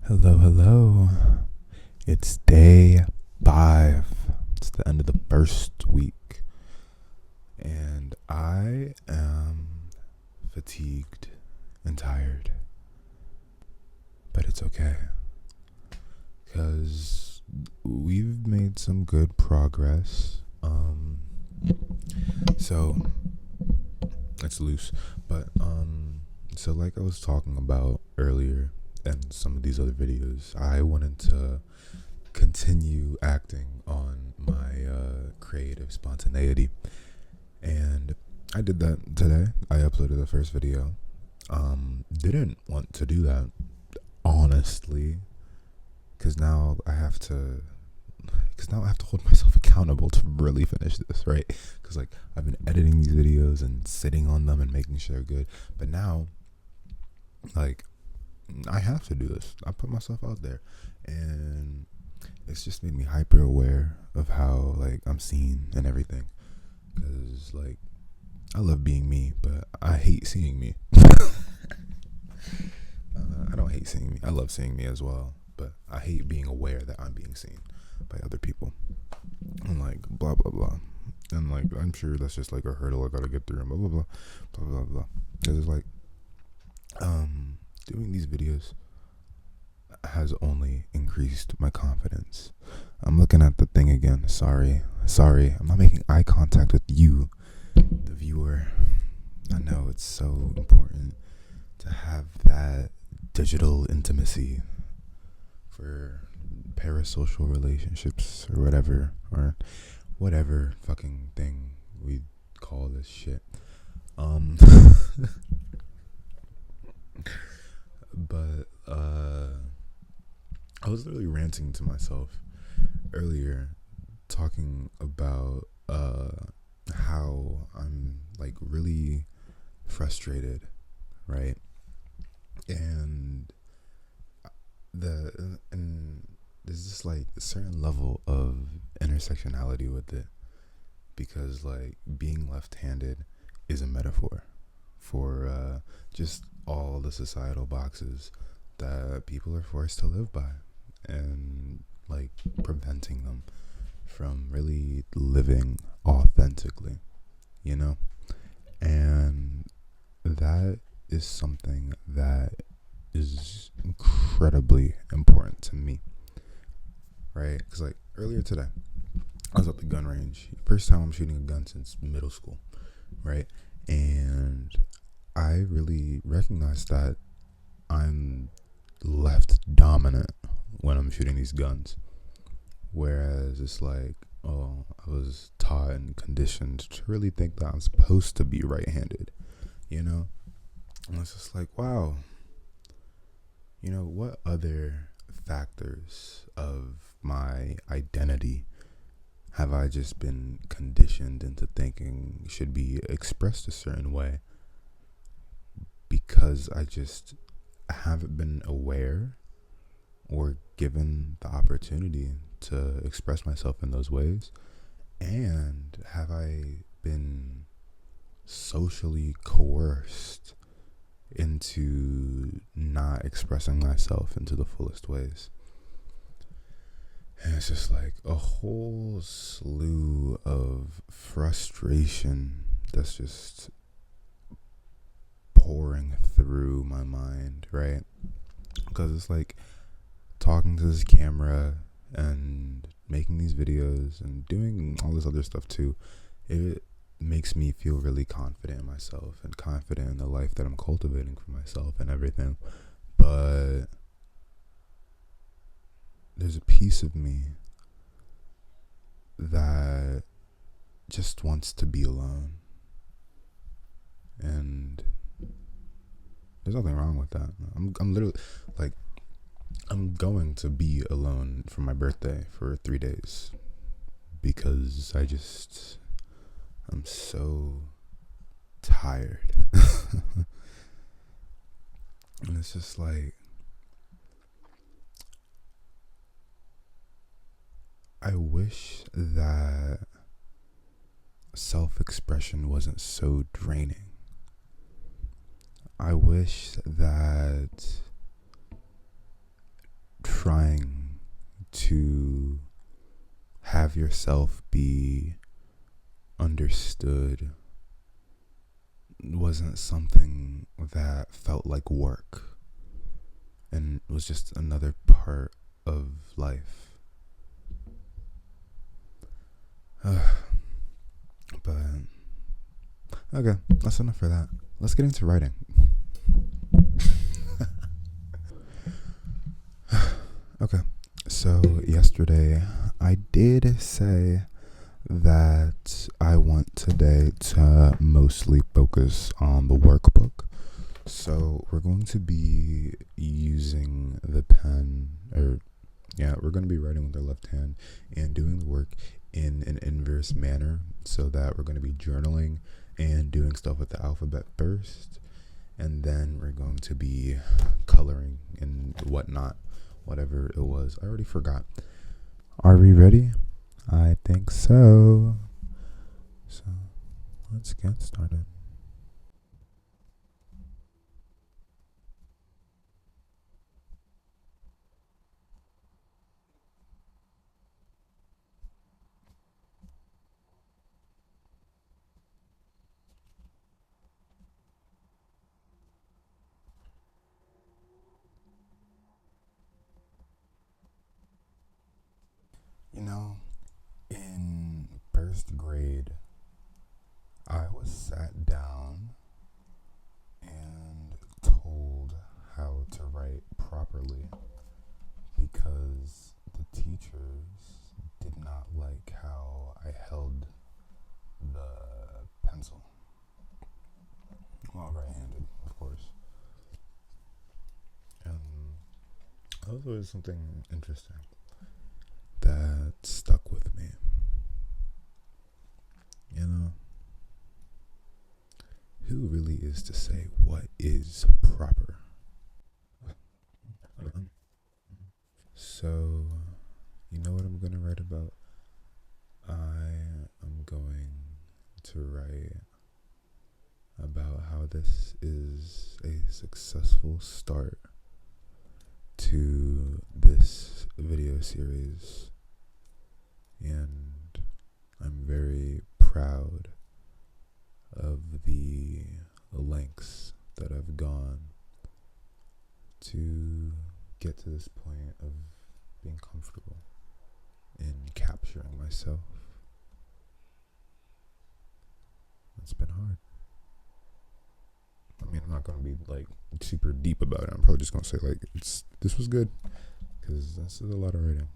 Hello, hello. It's day 5. It's the end of the first week. And I am fatigued and tired. But it's okay. Because we've made some good progress. So it's loose. But, so like I was talking about earlier, and some of these other videos, I wanted to continue acting on my creative spontaneity, and I did that today. I uploaded the first video. Didn't want to do that, honestly, because now I have to hold myself accountable to really finish this, right? Because like I've been editing these videos and sitting on them and making sure they're good, but now like I have to do this. I put myself out there, and it's just made me hyper aware of how like I'm seen and everything. Because like I love being me, but I hate seeing me. I don't hate seeing me. I love seeing me as well, but I hate being aware that I'm being seen by other people. And like blah blah blah. And like I'm sure that's just like a hurdle I gotta get through. And blah blah blah blah blah blah. Because it's like doing these videos has only increased my confidence. I'm looking at the thing again. Sorry. I'm not making eye contact with you, the viewer. I know it's so important to have that digital intimacy for parasocial relationships or whatever fucking thing we call this shit. But I was literally ranting to myself earlier, talking about how I'm like really frustrated, right? And there's just like a certain level of intersectionality with it, because like being left-handed is a metaphor for just all the societal boxes that people are forced to live by, and like preventing them from really living authentically, you know? And that is something that is incredibly important to me, right? Because like earlier today, I was at the gun range. First time I'm shooting a gun since middle school, right? And I really recognized that I'm left dominant when I'm shooting these guns. Whereas it's like, oh, I was taught and conditioned to really think that I'm supposed to be right-handed, you know? And it's just like, wow, you know, what other factors of my identity have I just been conditioned into thinking should be expressed a certain way, because I just haven't been aware or given the opportunity to express myself in those ways? And have I been socially coerced into not expressing myself into the fullest ways? And it's just like a whole slew of frustration that's just pouring through my mind, right? Because it's like talking to this camera and making these videos and doing all this other stuff too, it makes me feel really confident in myself and confident in the life that I'm cultivating for myself and everything. But there's a piece of me that just wants to be alone. And there's nothing wrong with that. I'm literally like, I'm going to be alone for my birthday for 3 days, because I'm so tired. And it's just like, I wish that self-expression wasn't so draining. I wish that trying to have yourself be understood wasn't something that felt like work and was just another part of life. But okay, that's enough for that. Let's get into writing. Okay, so yesterday I did say that I want today to mostly focus on the workbook. So we're going to be using the pen, we're going to be writing with our left hand and doing the work in an inverse manner, so that we're going to be journaling and doing stuff with the alphabet first, and then we're going to be coloring and whatnot, whatever it was. I already forgot. Are we ready? I think so. So let's get started. You know, in first grade, I was sat down and told how to write properly because the teachers did not like how I held the pencil. Well, right-handed, of course. And that was always something interesting that stuck with me. You know, who really is to say what is proper? So, you know what I'm going to write about? I am going to write about how this is a successful start to this video series, and I'm very proud of the lengths that I've gone to get to this point of being comfortable in capturing myself. It's been hard. I mean, I'm not going to be like super deep about it. I'm probably just going to say like this was good, because this is a lot of writing.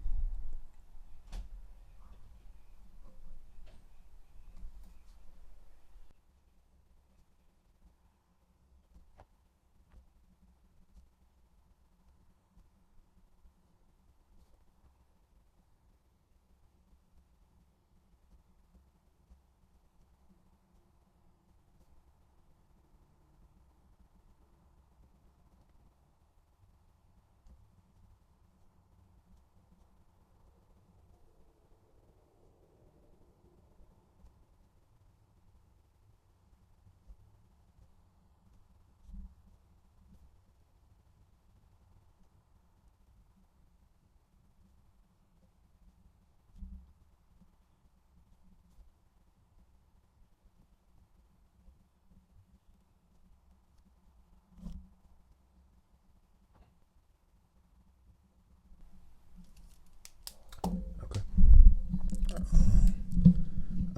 Okay.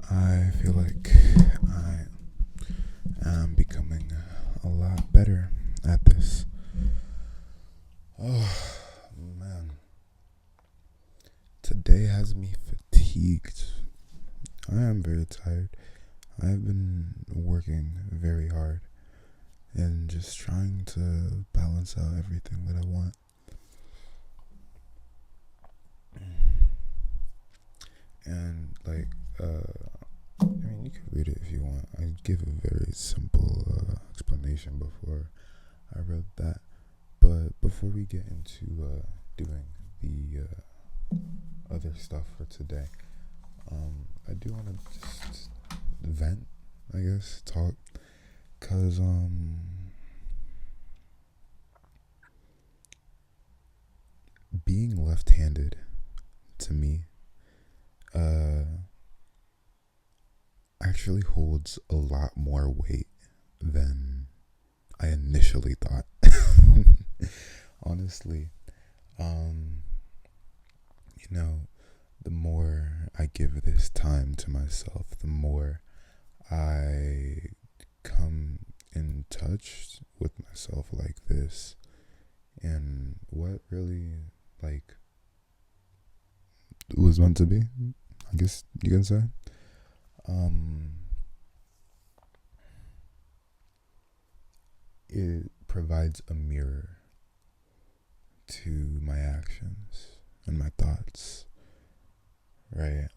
I feel like I am becoming a lot better at this. Oh, man. Today has me fatigued. I am very tired. I've been working very hard and just trying to balance out everything that I want. And like, I mean, you can read it if you want. I give a very simple explanation before I wrote that. But before we get into doing the other stuff for today, I do want to just vent, I guess, talk, cause being left-handed to me actually holds a lot more weight than I initially thought. Honestly, you know, the more I give this time to myself, the more I come in touch with myself like this, and what really, like, was meant to be, I guess you can say. It provides a mirror to my actions and my thoughts, right?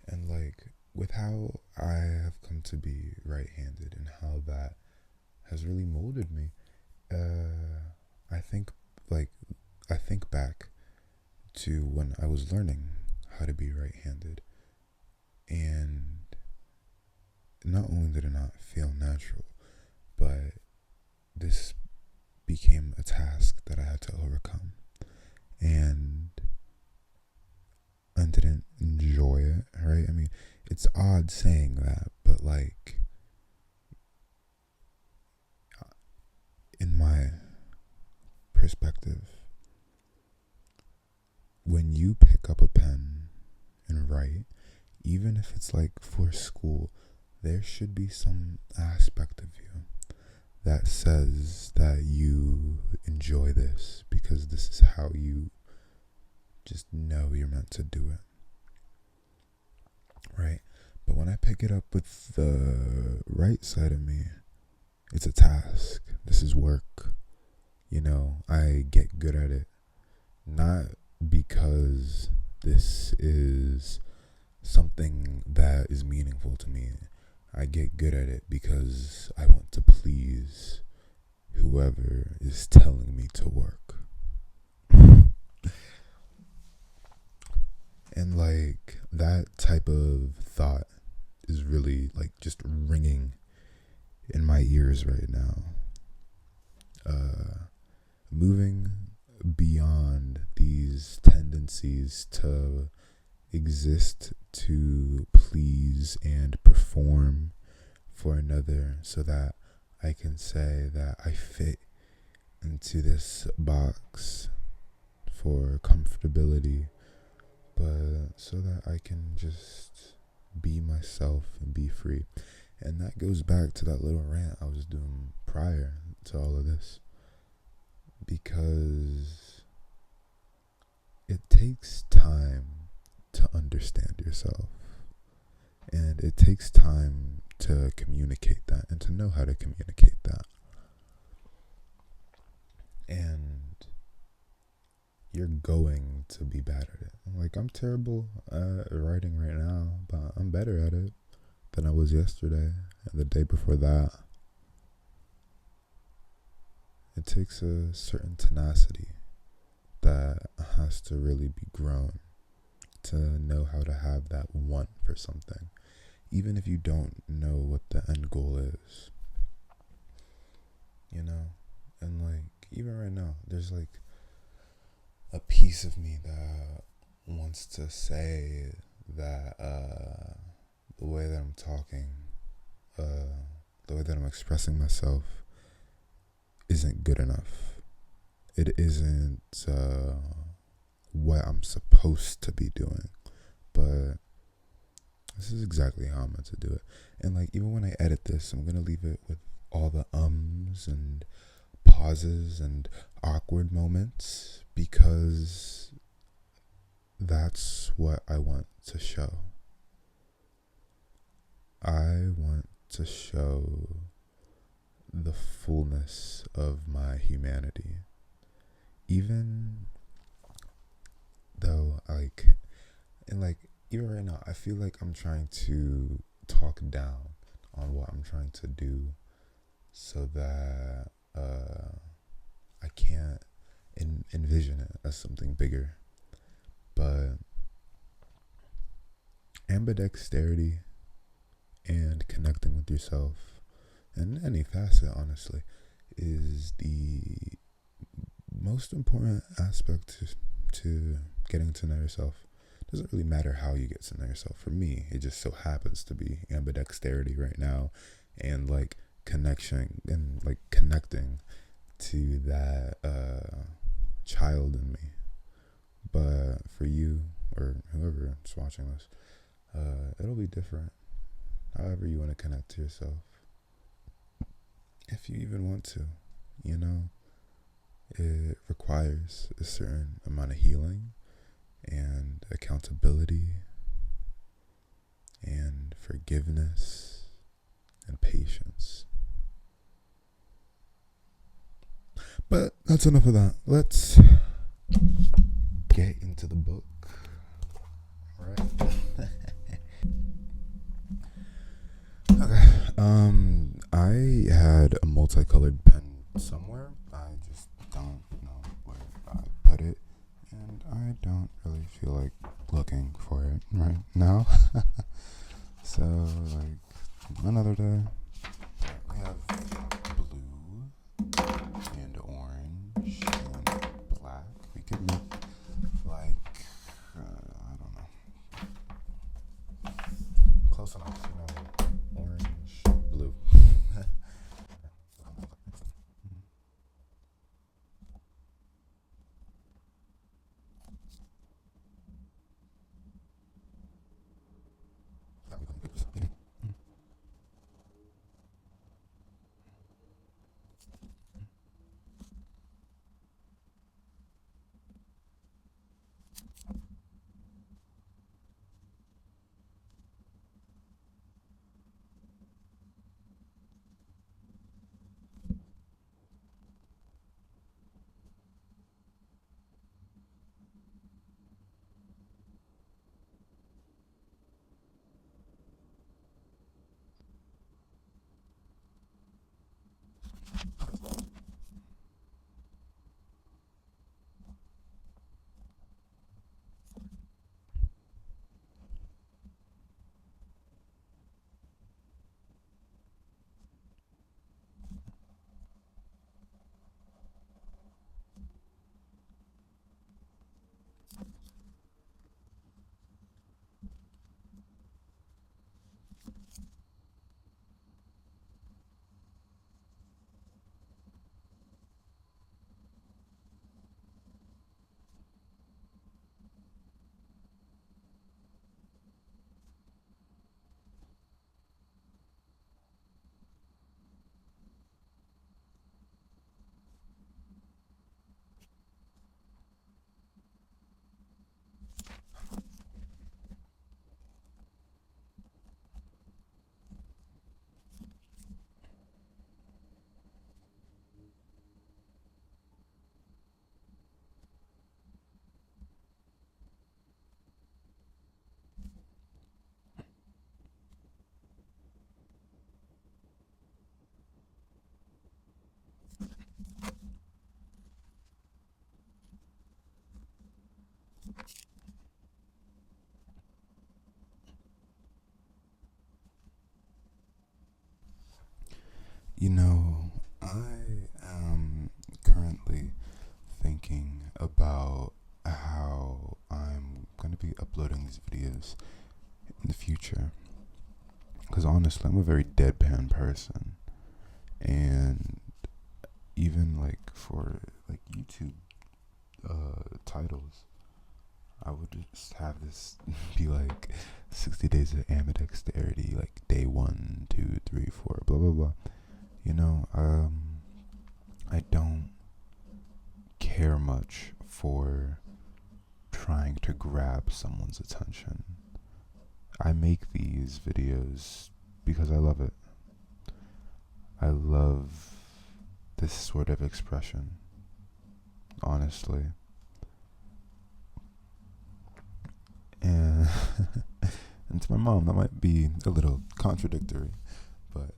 And like with how I have come to be right-handed and how that has really molded me, I think like I think back to when I was learning how to be right-handed, and not only did it not feel natural, but this became a task that I had to overcome, and I didn't enjoy it, right? I mean, it's odd saying that, but like, in my perspective, when you pick up a pen and write, even if it's like for school, there should be some aspect of you that says that you enjoy this because this is how you just know you're meant to do it, right? But when I pick it up with the right side of me, it's a task. This is work. You know, I get good at it, not because this is something that is meaningful to me. I get good at it because I want to please whoever is telling me to work. And like that type of thought is really like just ringing in my ears right now. Moving beyond these tendencies to exist to please and perform for another so that I can say that I fit into this box for comfortability, but so that I can just be myself and be free. And that goes back to that little rant I was doing prior to all of this, because it takes time to understand yourself, and it takes time to communicate that and to know how to communicate that. And you're going to be bad at it. Like, I'm terrible at writing right now, but I'm better at it than I was yesterday and the day before that. It takes a certain tenacity that has to really be grown to know how to have that want for something, even if you don't know what the end goal is, you know? And like, even right now, there's like a piece of me that wants to say that the way that I'm talking, the way that I'm expressing myself isn't good enough. It isn't what I'm supposed to be doing, but this is exactly how I'm meant to do it. And like, even when I edit this, I'm gonna leave it with all the ums and pauses and awkward moments, because that's what I want to show. I want to show the fullness of my humanity, even though even right now, I feel like I'm trying to talk down on what I'm trying to do so that I can't envision it as something bigger. But ambidexterity and connecting with yourself, and any facet, honestly, is the most important aspect to getting to know yourself doesn't really matter how you get to know yourself. For me, it just so happens to be ambidexterity right now, and like connection and like connecting to that child in me. But for you or whoever is watching this, it'll be different. However you want to connect to yourself, if you even want to, you know, it requires a certain amount of healing and accountability and forgiveness and patience. But that's enough of that. Let's get into the book. All right. Okay. I had a multicolored pen somewhere. I just don't know where I put it, and I don't really feel like looking for it right now. So, like, another day. We have blue and orange and black. We could make, like, I don't know. Close enough, you know. Orange, blue. You know, I am currently thinking about how I'm going to be uploading these videos in the future. Because honestly, I'm a very deadpan person. And even like for like YouTube titles, I would just have this be like 60 days of ambidexterity, like day 1, 2, 3, 4, blah blah blah. You know, I don't care much for trying to grab someone's attention. I make these videos because I love it. I love this sort of expression, honestly. And, and to my mom, that might be a little contradictory, but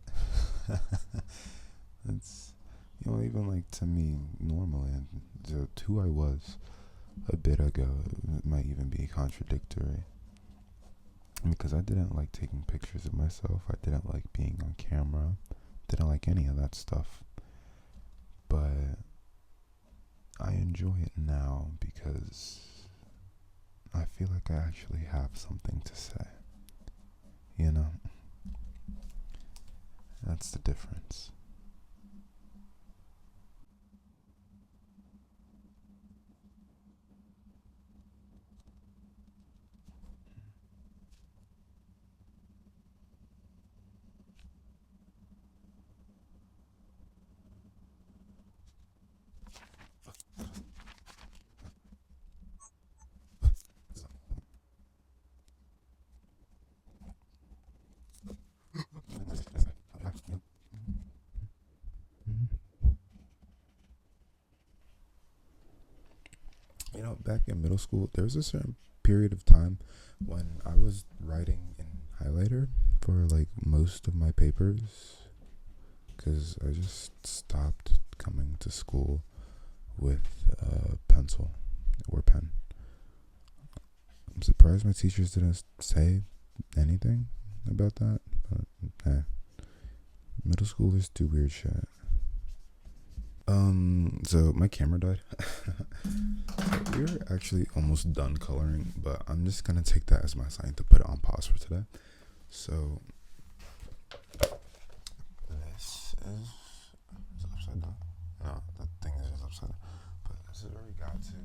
it's, you know, even like to me normally, and to who I was a bit ago, it might even be contradictory. Because I didn't like taking pictures of myself. I didn't like being on camera. Didn't like any of that stuff. But I enjoy it now because I feel like I actually have something to say. You know? That's the difference. You know, back in middle school, there was a certain period of time when I was writing in highlighter for like most of my papers because I just stopped coming to school with a pencil or pen. I'm surprised my teachers didn't say anything about that, but middle schoolers do weird shit. So my camera died. We were actually almost done coloring, but I'm just gonna take that as my sign to put it on pause for today. So this is upside down. No, the thing is upside down. But this is where we got to.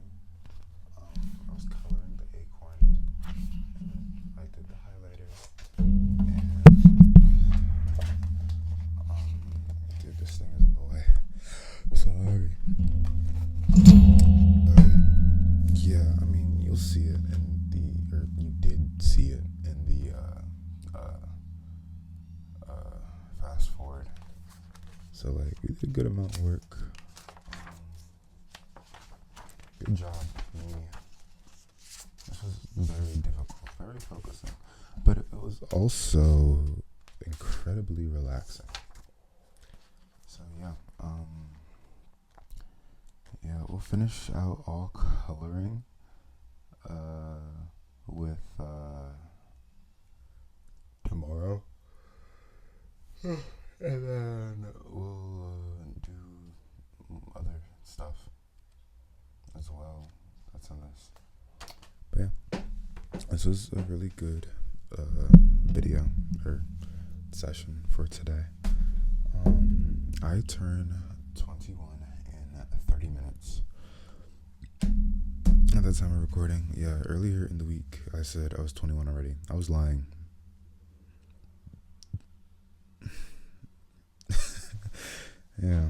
I was coloring the acorn in. I did the highlighter. And dude, this thing is in the way. Sorry. Yeah, I mean, you'll see it or you did see it in the fast forward. So, like, we did a good amount of work. Good job, me. This was very difficult, very focusing, but it was also incredibly relaxing. So, yeah, we'll finish out all coloring with tomorrow, and then we'll do other stuff as well. That's on this. But yeah, this was a really good video or session for today. I turn 21 in 30 minutes. At the time of recording, earlier in the week, I said I was 21 already. I was lying. Yeah.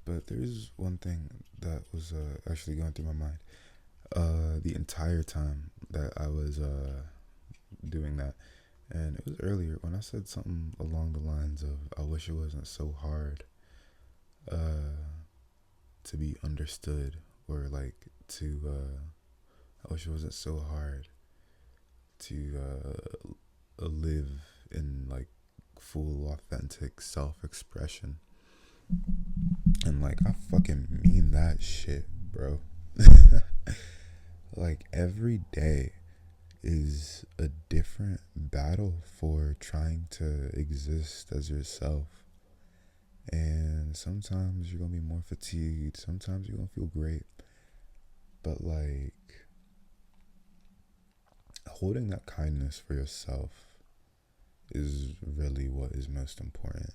But there's one thing that was actually going through my mind the entire time that I was doing that. And it was earlier when I said something along the lines of, I wish it wasn't so hard to be understood, or like I wish it wasn't so hard to live in like full authentic self-expression. And like, I fucking mean that shit, bro. Like, every day is a different battle for trying to exist as yourself. And sometimes you're gonna be more fatigued, sometimes you're gonna feel great. But like, holding that kindness for yourself is really what is most important.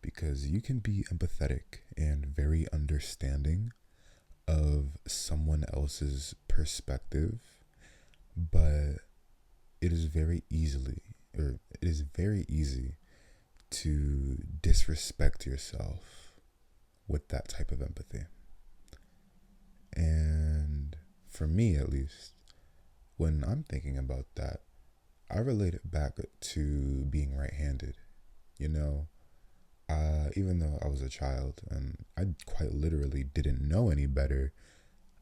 Because you can be empathetic and very understanding of someone else's perspective, but it is very easy to disrespect yourself with that type of empathy. And for me, at least, when I'm thinking about that, I relate it back to being right-handed. You know, even though I was a child and I quite literally didn't know any better,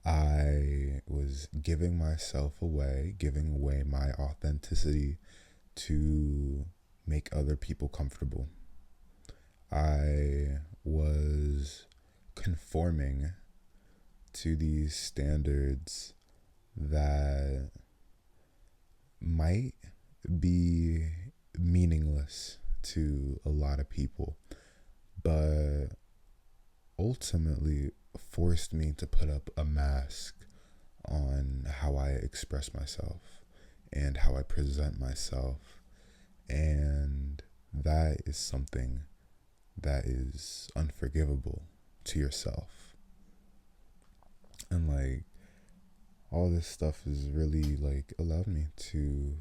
I was giving away my authenticity to make other people comfortable. I was conforming to these standards that might be meaningless to a lot of people, but ultimately forced me to put up a mask on how I express myself and how I present myself. And that is something that is unforgivable to yourself. And like, all this stuff has really like allowed me to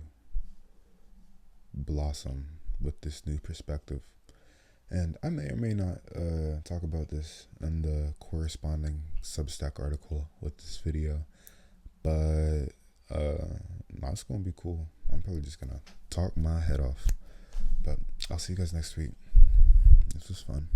blossom with this new perspective. And I may or may not talk about this in the corresponding Substack article with this video, but it's gonna be cool. I'm probably just gonna talk my head off. But I'll see you guys next week. This was fun.